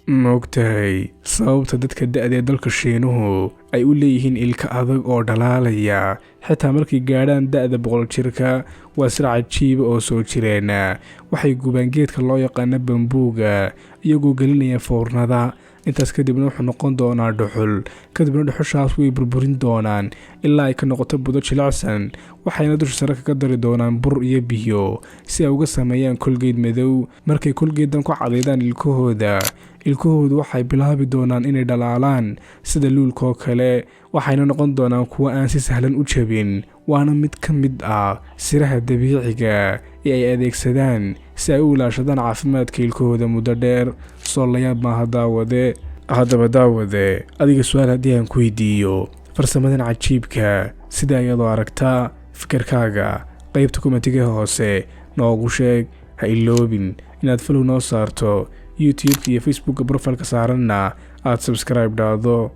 Moogtahay sababta dadka da'da dalka Shiinuhu ay u leeyihiin ilka adag oo dhalaalaya xitaa markay gaadhaan da'da 100 jirka waa sir cajiib oo soo jireena waxay gubaan geedka loo yaqaan bambuuga iyagoo gelinaya foornada intaas kadibna wuxuu noqon doonaa dhuxul kadibna dhuxushaas way burburin doonaan ilaa ay ka noqoto budo jilicsan waxayna dusha sare kaga dari doonaan bur iyo biyo si ay uga sameeyaan kolgeed madow markay kolgeedan ku cadeydaan ilkahoodu waxay bilaabi doonaan inay dhalaalaan sida luulko kale waxayna noqon doonaan kuwa aan si sahlan u jabin waana mid ka mid ah siraha dabiiciga ee ay adeegsadaan si ay u ilaashadaan caafimaadka ilkahooda muddo dheer soo la yaab maaha daawade adiga su'aal haddii aan ku weydiiyo farsamadan cajiibka sida iyadoo aragtaa fikirkaaga qaybta komentiga hoose noogu sheeg ha iloobin inaad follow noo saarto YouTube iyo Facebook profile ka saaranna aad subscribe dhaado